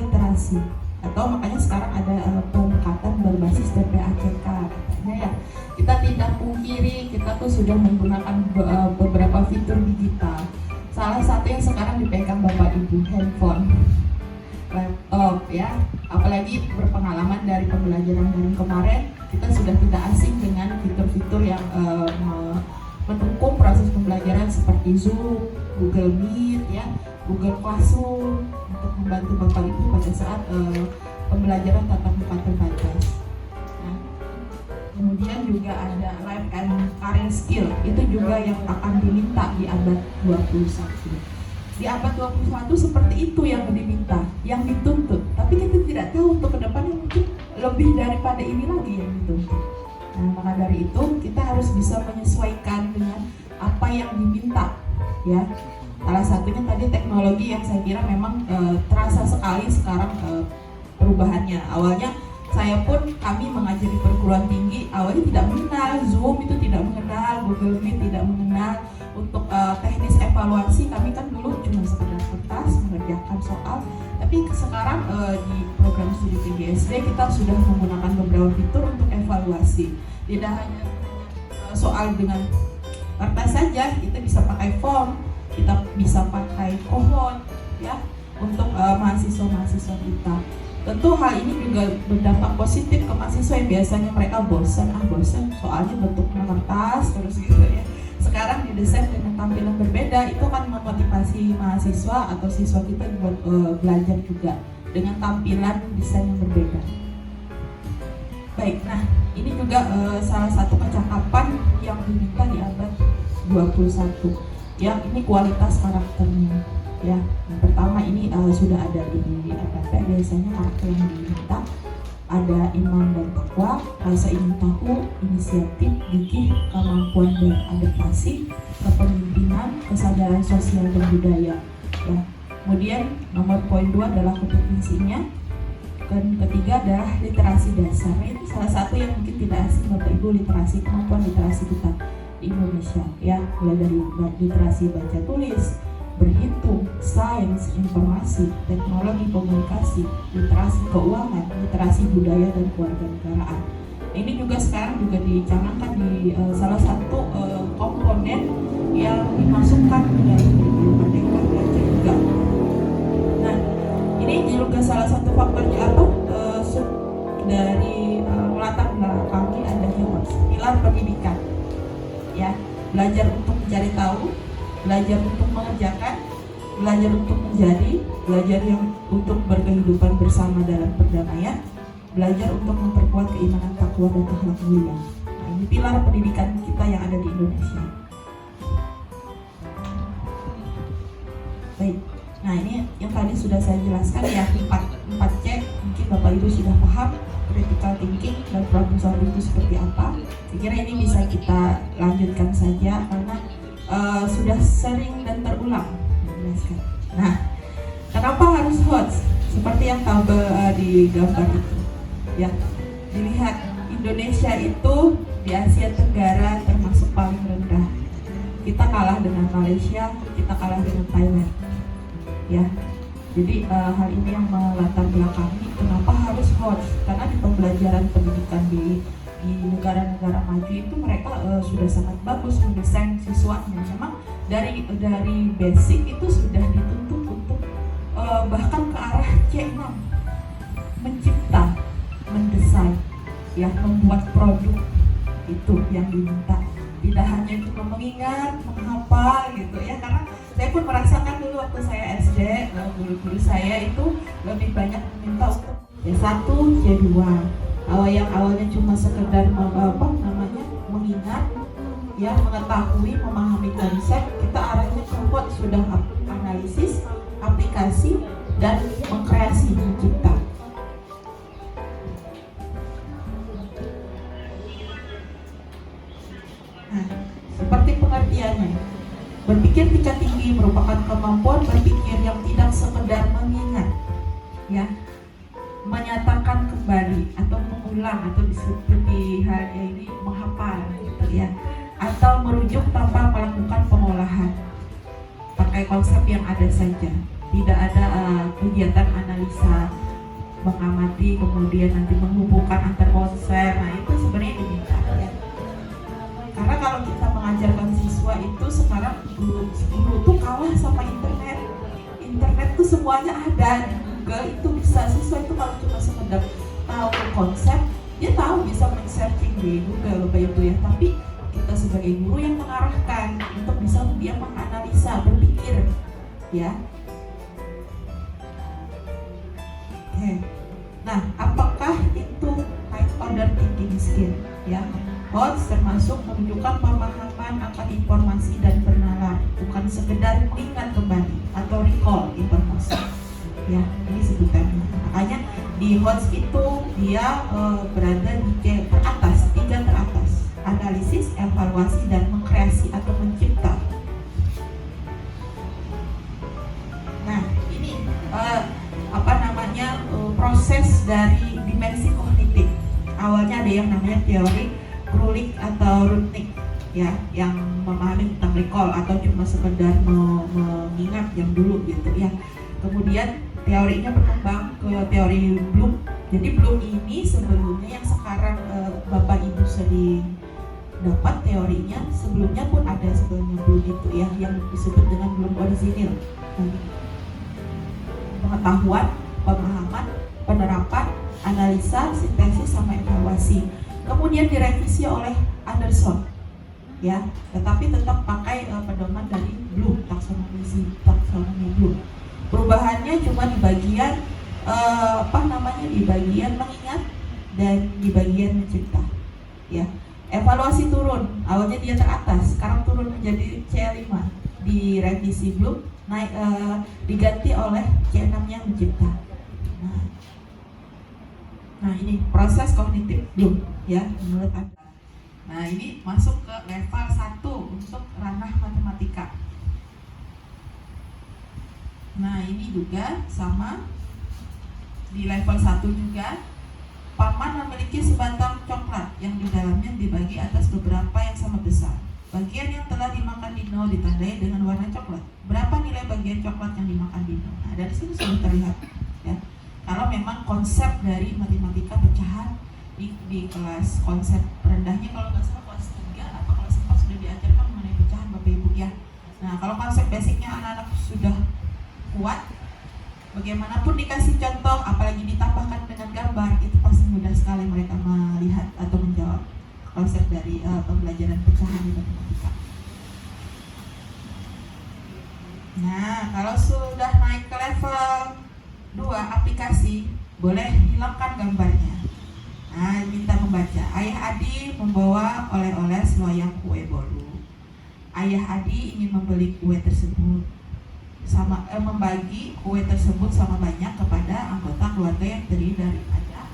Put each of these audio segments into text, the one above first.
literasi, atau makanya sekarang ada pendekatan berbasis DPACK katanya ya. Kita tidak pungkiri kita tuh sudah menggunakan beberapa fitur digital. Salah satu yang sekarang dipegang Bapak Ibu, handphone, laptop ya. Apalagi berpengalaman dari pembelajaran daring kemarin, kita sudah tidak asing dengan fitur-fitur yang mendukung proses pembelajaran seperti Zoom, Google Meet ya, Google Classroom untuk membantu Bapak Ibu pada saat pembelajaran tatap muka terbatas. Nah, kemudian juga ada life and career skill, itu juga yang akan diminta di abad 21. Di abad 21 seperti itu yang diminta, yang dituntut. Tapi kita tidak tahu untuk kedepannya mungkin lebih daripada ini lagi yang dituntut. Nah, maka dari itu kita harus bisa menyesuaikan dengan apa yang diminta, ya. Salah satunya tadi teknologi yang saya kira memang terasa sekali sekarang perubahannya. Awalnya kami mengajar di perguruan tinggi, awalnya tidak mengenal Zoom, itu tidak mengenal Google Meet, tidak mengenal. Untuk teknis evaluasi kami kan dulu cuma sekedar kertas mengerjakan soal, tapi sekarang di program studi tinggi SD kita sudah menggunakan beberapa fitur untuk evaluasi. Tidak hanya soal dengan kertas saja, kita bisa pakai form, kita bisa pakai Kahoot ya untuk mahasiswa-mahasiswa kita. Tentu hal ini juga berdampak positif ke mahasiswa yang biasanya mereka bosan soalnya bentuknya kertas terus gitu ya. Sekarang didesain dengan tampilan berbeda, itu akan memotivasi mahasiswa atau siswa kita buat belajar juga dengan tampilan desain yang berbeda. Baik, nah ini juga salah satu kecakapan yang diminta di abad 21. Yang ini kualitas karakternya. Ya, yang pertama ini sudah ada di APP, biasanya karakter yang diminta ada iman dan takwa, rasa ingin tahu, inisiatif, gigih, kemampuan beradaptasi, kepemimpinan, kesadaran sosial dan budaya. Ya. Kemudian nomor poin 2 adalah kompetensinya. Dan ketiga adalah literasi dasar. Ini salah satu yang mungkin tidak asing Bapak Ibu, literasi, kemampuan literasi kita di Indonesia. Ya, mulai dari literasi baca tulis, berhitung, sains, informasi, teknologi komunikasi, literasi keuangan, literasi budaya dan kewarganegaraan. Ini juga sekarang juga dicanangkan di salah satu komponen yang dimasukkan ke dalam kurikulum Merdeka Belajar juga. Nah, ini juga salah satu faktornya apa? Dari latar belakangnya adanya pilar pendidikan. Ya, belajar untuk mencari tahu, belajar untuk mengerjakan, belajar untuk menjadi, belajar yang untuk berkehidupan bersama dalam perdamaian, belajar untuk memperkuat keimanan, takwa dan akhlak mulia. Nah, ini pilar pendidikan kita yang ada di Indonesia. Baik, nah ini yang tadi sudah saya jelaskan ya, 4C, mungkin Bapak Ibu sudah paham critical thinking dan problem solving itu seperti apa. Saya kira ini bisa kita lanjutkan saja karena sudah sering dan terulang dijelaskan. Nah, kenapa harus HOTS? Seperti yang tabel di gambar itu, ya, dilihat Indonesia itu di Asia Tenggara termasuk paling rendah. Kita kalah dengan Malaysia, kita kalah dengan Thailand, ya. Jadi hal ini yang melatar belakangi kenapa harus HOTS? Karena di pembelajaran pendidikan di negara-negara maju itu mereka sudah sangat bagus mendesain siswanya. Memang dari basic itu sudah dituntut untuk bahkan ke arah C6, mencipta, mendesain, ya, membuat produk, itu yang diminta. Tidak hanya cuma mengingat, menghafal gitu ya, karena saya pun merasakan dulu waktu saya SD, guru-guru saya itu lebih banyak meminta untuk C1, C2. Yang awalnya cuma sekedar mengingat, ya, mengetahui, memahami konsep, kita arahnya ke sudah analisis, aplikasi, dan mengkreasi, mencipta. Nah, seperti pengertiannya, berpikir tingkat tinggi merupakan kemampuan berpikir yang tidak sekedar mengingat, ya, menyatakan kembali atau mengulang atau seperti halnya ini menghafal gitu ya, atau merujuk tanpa melakukan pengolahan pakai konsep yang ada saja. tidak ada kegiatan analisa mengamati kemudian nanti menghubungkan antar konsep. Nah itu sebenarnya diminta ya. Karena kalau kita mengajarkan siswa itu sekarang guru tuh kalah sama internet. Internet tuh semuanya ada di Google, itu bisa siswa itu kalau cuma sekedar tahu konsep, dia tahu bisa men-searching di Google Bapak Ibu ya. Tapi kita sebagai guru yang mengarahkan untuk bisa dia menganalisa, berpikir ya. Oke. Nah, apakah itu high order thinking skill ya? HOTS termasuk menunjukkan pemahaman akan informasi dan bernalar, bukan sekedar mengingat kembali atau recall informasi. Ya, ini sebutannya. Makanya di HOTS itu dia berada di teratas, 3 teratas: analisis, evaluasi, dan mengkreasi atau mencipta. Nah, ini proses dari dimensi kognitif. Awalnya ada yang namanya teori Krulik atau Rudnick ya, yang memahami tentang recall atau cuma sekedar mengingat yang dulu gitu ya. Kemudian teorinya berkembang ke teori Bloom. Jadi Bloom ini sebelumnya yang sekarang Bapak Ibu sering dapat teorinya, sebelumnya pun ada sebelumnya Bloom itu ya, yang disebut dengan Bloom orisinil. Pengetahuan, pemahaman, penerapan, analisa, sintesis, sama evaluasi. Kemudian direvisi oleh Anderson ya, tetapi tetap pakai pedoman dari Bloom, taksonomi Bloom. Perubahannya cuma di bagian di bagian mengingat dan di bagian mencipta ya. Evaluasi turun, awalnya dia teratas, sekarang turun menjadi C5 di revisi Bloom, naik diganti oleh C6 yang mencipta. Nah ini proses kognitif Bloom ya menurut Anda. Nah ini masuk ke level 1 untuk ranah matematika. Nah ini juga sama di level 1 juga. Paman memiliki sebatang coklat yang di dalamnya dibagi atas beberapa yang sama besar. Bagian yang telah dimakan Dino ditandai dengan warna coklat. Berapa nilai bagian coklat yang dimakan Dino? Nah dari sini sudah terlihat ya. Kalau memang konsep dari matematika pecahan di kelas konsep rendahnya, kalau nggak salah kelas 3 atau kelas 4 sudah diajarkan mengenai pecahan Bapak Ibu ya. Nah kalau konsep basicnya anak-anak sudah kuat, bagaimanapun dikasih contoh, apalagi ditambahkan dengan gambar, itu pasti mudah sekali mereka melihat atau menjawab konsep dari pembelajaran pecahan di matematika. Nah kalau sudah naik ke level 2 aplikasi, boleh hilangkan gambarnya. Nah, minta membaca. Ayah Adi membawa oleh-oleh seloyang kue bolu. Ayah Adi ingin membeli kue tersebut membagi kue tersebut sama banyak kepada anggota keluarga yang terdiri dari ayah,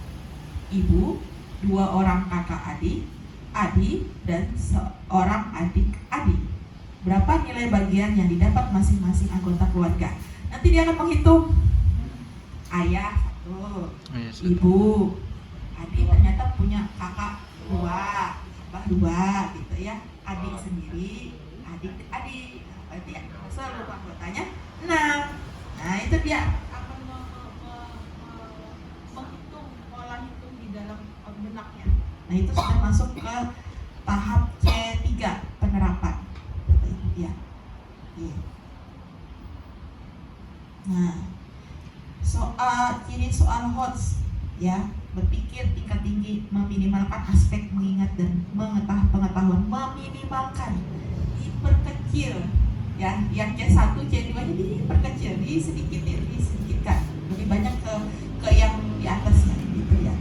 ibu, 2 orang kakak Adi, dan seorang adik Adi. Berapa nilai bagian yang didapat masing-masing anggota keluarga? Nanti dia akan menghitung. Ayah 1, ibu, adik ternyata punya kakak 2, abah 2 gitu ya, adik sendiri, adik, berarti ya seluruh anggotanya 6. Nah itu dia akan menghitung pola hitung di dalam benaknya. Nah itu sudah masuk ke tahap C3 penerapan ya. Nah ciri soal HOTS ya, berpikir tingkat tinggi, meminimalkan aspek mengingat dan pengetahuan, meminimalkan, diperkecil ya, yang C1, C2 nya diperkecil, disedikitkan, lebih banyak ke yang di atasnya gitu ya.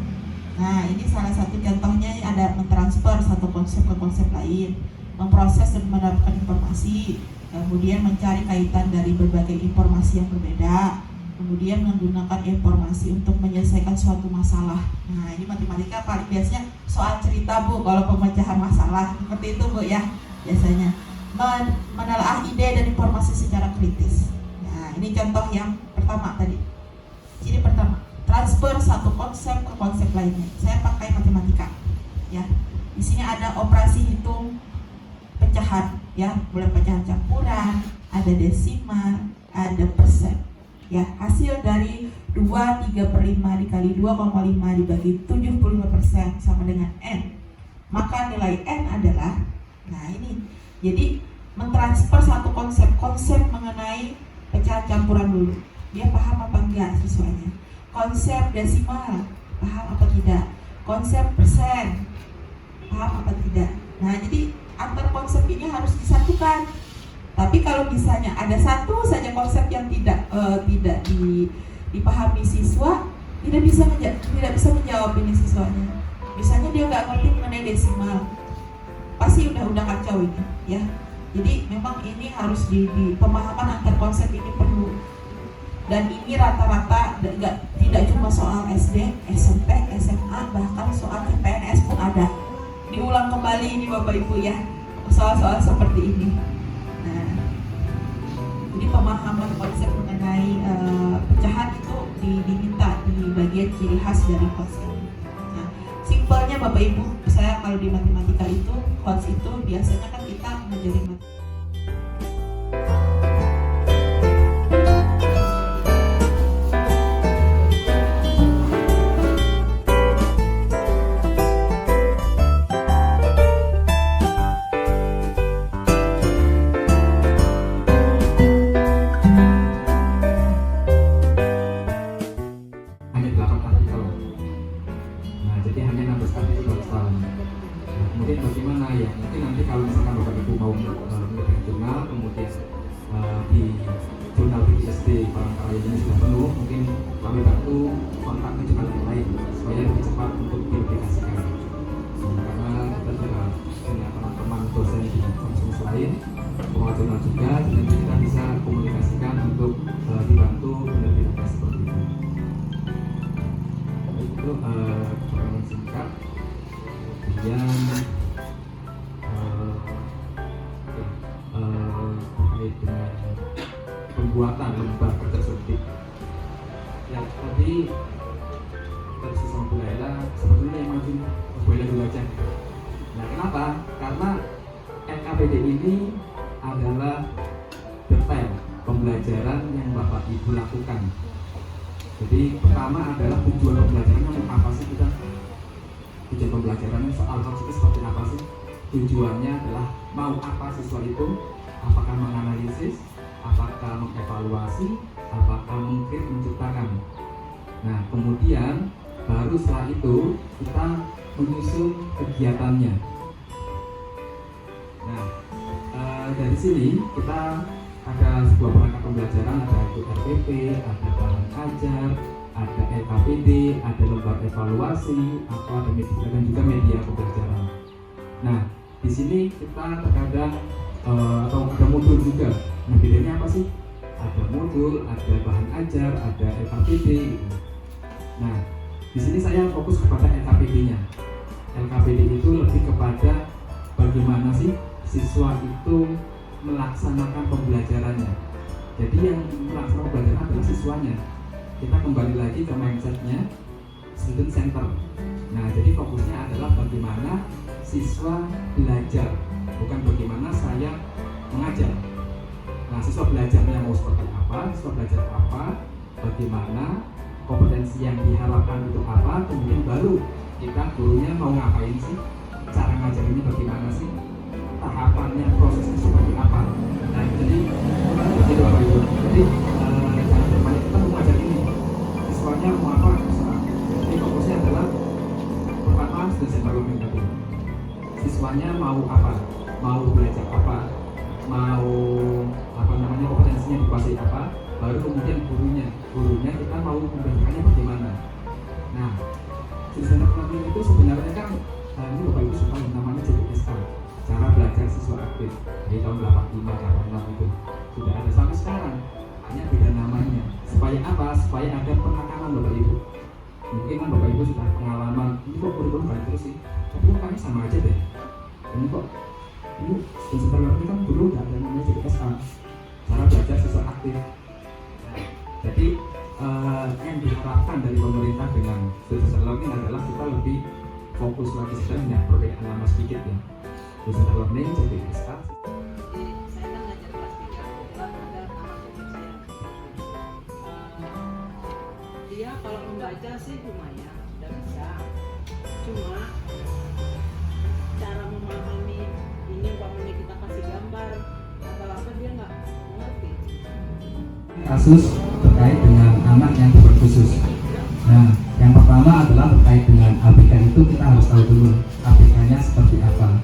Nah ini salah satu contohnya, ada mentransfer satu konsep ke konsep lain, memproses dan menerapkan informasi, kemudian mencari kaitan dari berbagai informasi yang berbeda, kemudian menggunakan informasi untuk menyelesaikan suatu masalah. Nah ini matematika paling biasanya soal cerita Bu, kalau pemecahan masalah seperti itu Bu ya, biasanya menelaah ide dan informasi secara kritis. Nah ini contoh yang pertama tadi, ciri pertama, transfer satu konsep ke konsep lainnya. Saya pakai matematika ya. Di sini ada operasi hitung pecahan ya, mulai pecahan campuran, ada desimal, ada persen. Ya, hasil dari 2/3/5 dikali 2,5 dibagi 75% sama dengan N. Maka nilai N adalah, nah ini, jadi mentransfer satu konsep mengenai pecahan campuran dulu. Dia paham apa enggak siswanya? Konsep desimal, paham apa tidak? Konsep persen, paham apa tidak? Nah, jadi antar konsep ini harus disatukan. Tapi kalau misalnya ada satu saja konsep yang tidak dipahami siswa, tidak bisa menjawab ini siswanya. Misalnya dia nggak ngerti mengenai desimal, pasti udah kacau ini, ya. Jadi memang ini harus di pemahaman antar konsep ini perlu. Dan ini rata-rata tidak cuma soal SD, SMP, SMA, bahkan soal CPNS pun ada. Diulang kembali ini Bapak Ibu ya, soal-soal seperti ini. Nah, jadi pemahaman konsep mengenai pecahan itu diminta di bagian ciri khas dari konsep. Nah, simpelnya Bapak Ibu, saya kalau di matematika itu konsep itu biasanya kan kita menjadi kemudian bagaimana ya, mungkin nanti kalau misalkan Bapak Ibu mau menerbitkan jurnal, kemudian di jurnal BGSD Palangkaraya ini sudah penuh, mungkin kami bantu kontak ke jurnal yang lain supaya lebih cepat untuk dipublikasikan. Karena kita juga punya teman-teman dosen di fakultas lain, pengelola jurnal juga, dan kita bisa komunikasikan untuk dibantu penerbitannya seperti itu. Itu keterangan singkat. Kemudian terkait dengan pembuatan lembar kerja suntik yang tadi versi sama Bu Laila, sebetulnya yang maju Bu Laila dulu aja. Nah, kenapa? Karena LKPD ini adalah detail pembelajaran yang Bapak Ibu lakukan. Jadi pertama adalah tujuan pembelajarannya apa sih kita? Tujuan pembelajarannya soal konsep seperti apa sih? Tujuannya adalah mau apa siswa itu? Apakah menganalisis? Apakah mengevaluasi? Apakah mungkin menciptakan? Nah, kemudian baru setelah itu kita menyusun kegiatannya. Nah, dari sini kita ada sebuah perangkat pembelajaran, ada itu RPP, ada bahan ajar, ada LKPD, ada lembar evaluasi, atau ada media dan juga media pembelajaran. Nah, di sini kita terkadang atau ada modul juga. Nah, bedanya apa sih? Ada modul, ada bahan ajar, ada LKPD gitu. Nah, di sini saya fokus kepada LKPD-nya. LKPD itu lebih kepada bagaimana sih siswa itu melaksanakan pembelajarannya. Jadi yang melaksanakan pembelajaran adalah siswanya. Kita kembali lagi ke mindsetnya student center. Nah, jadi fokusnya adalah bagaimana siswa belajar, bukan bagaimana saya mengajar. Nah, siswa belajarnya mau seperti apa, siswa belajar apa, bagaimana kompetensi yang diharapkan itu apa, kemudian baru kita gurunya mau ngapain sih, cara ngajarinnya bagaimana sih, tahapannya, prosesnya seperti apa. Nah, jadi begitu Bapak Ibu. Jadi cara bermain kita mau ngajar ini, siswanya mau apa, terserah. Jadi fokusnya adalah pertama student development tadi. Siswanya mau apa, mau belajar apa, mau kompetensinya dikuasai apa, baru kemudian gurunya kita mau memberikannya bagaimana. Nah, student development itu sebenarnya kan ini Bapak Ibu suka namanya JPSK, cara belajar siswa aktif, dari tahun 85 ke 86 itu sudah ada sampai sekarang, hanya beda namanya. Supaya apa? Supaya ada penekanan Bapak Ibu. Mungkin kan Bapak Ibu sudah pengalaman, ini kok kurikulum balik terus sih, tapi kayaknya sama aja deh. Ini kok ini sebenarnya kan dulu nggak ada namanya JPSK, cara belajar siswa aktif. Jadi yang diharapkan dari pemerintah dengan student learning adalah kita lebih fokus lagi sebenarnya, perbedaan nama sedikit ya. Student learning JPSK. Saya kan ngajar kelas 3, kebetulan ada anak cucu saya. baca sih lumayan, udah bisa. Cuma cara memahami ini umpamanya kita kasih gambar atau apa dia nggak ngerti. Kasus terkait dengan anak yang kebutuhan khusus. Nah, yang pertama adalah terkait dengan ABK itu kita harus tahu dulu ABK-nya seperti apa.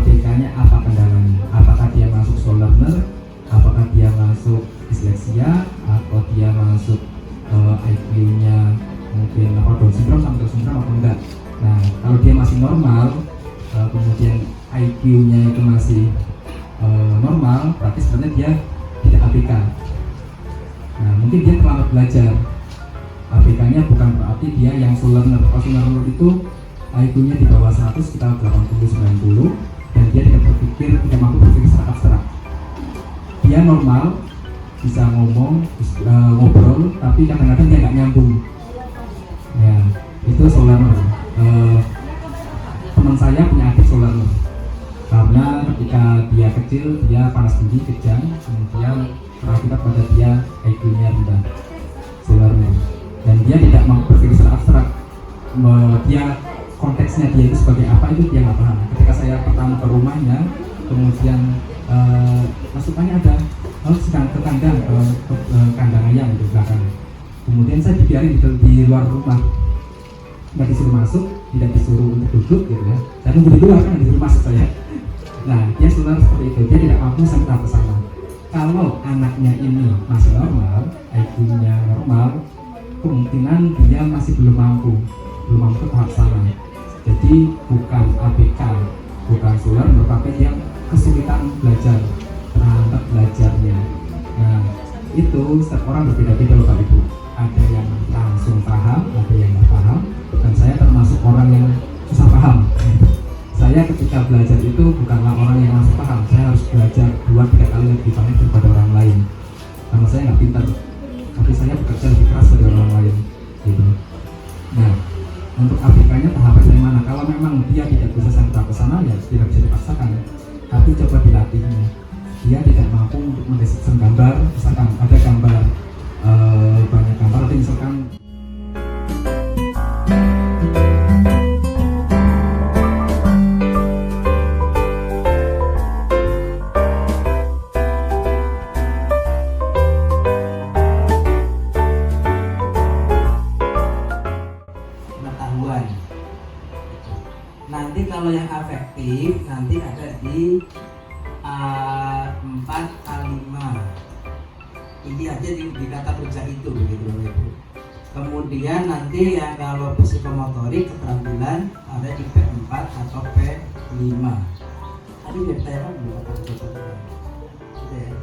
ABK-nya apa kendalanya? Apakah dia masuk slow learner? Apakah dia masuk disleksia? Atau dia masuk IQ-nya mungkin Down syndrome sampai syndrome atau enggak? Nah, kalau dia masih normal, kemudian IQ-nya itu masih normal, berarti sebenarnya dia tidak ABK. Nah, mungkin dia terlambat belajar. ABK-nya bukan berarti dia yang slow learner. Kalau slow learner itu IQ-nya di bawah 100, sekitar 80-90, dan dia tidak mampu berpikir secara abstrak. Dia normal, bisa ngomong, ngobrol, tapi kadang-kadang dia nggak nyambung. Ya, itu slow learner. Teman saya punya adik slow learner. Karena ketika dia kecil, dia panas tinggi, kejang, kemudian berakibat pada dia IQ-nya rendah, slow learner. Dan dia tidak mampu berpikir secara abstrak. Dia konteksnya dia itu sebagai apa itu dia nggak paham. Ketika saya pertama ke rumahnya, kemudian masukannya ada sedang ke kandang, kandang ayam di belakang. Kemudian saya dibiarin di luar rumah, nggak disuruh masuk, tidak disuruh untuk duduk gitu ya. Saya nunggu di luar kan disuruh masuk saya. Nah, dia sebenarnya seperti itu, dia tidak mampu sampai tahap kesana. Kalau anaknya ini masih normal, IQ-nya normal, kemungkinan dia masih belum mampu tahap sana. Jadi bukan ABK, bukan suler, tetapi dia kesulitan belajar, terhambat belajarnya. Nah, itu setiap orang berbeda-beda loh Pak Ibu. Ada yang langsung paham, ada yang nggak paham, dan saya termasuk orang yang susah paham. Saya ketika belajar itu bukanlah orang yang langsung paham, saya harus belajar 2-3 kali lebih banyak daripada orang lain. Karena saya nggak pintar, tapi saya bekerja lebih keras dari orang lain. Gitu. Nah, untuk ABK-nya tahapan yang mana? Kalau memang dia tidak bisa sampai ke sana, ya tidak bisa dipaksakan. Tapi coba dilatihnya. Dia tidak mampu untuk mendeskripsikan gambar, misalkan ada gambar banyak gambar, tapi misalkan pengetahuan. Nanti kalau yang afektif nanti ada di A4 A5. Ini aja di kata kerja itu begitu Bapak Ibu. Kemudian nanti yang kalau psikomotorik keterampilan ada di P4 atau P5. Tadi udah ditanya belum kata kerja? Sudah ya?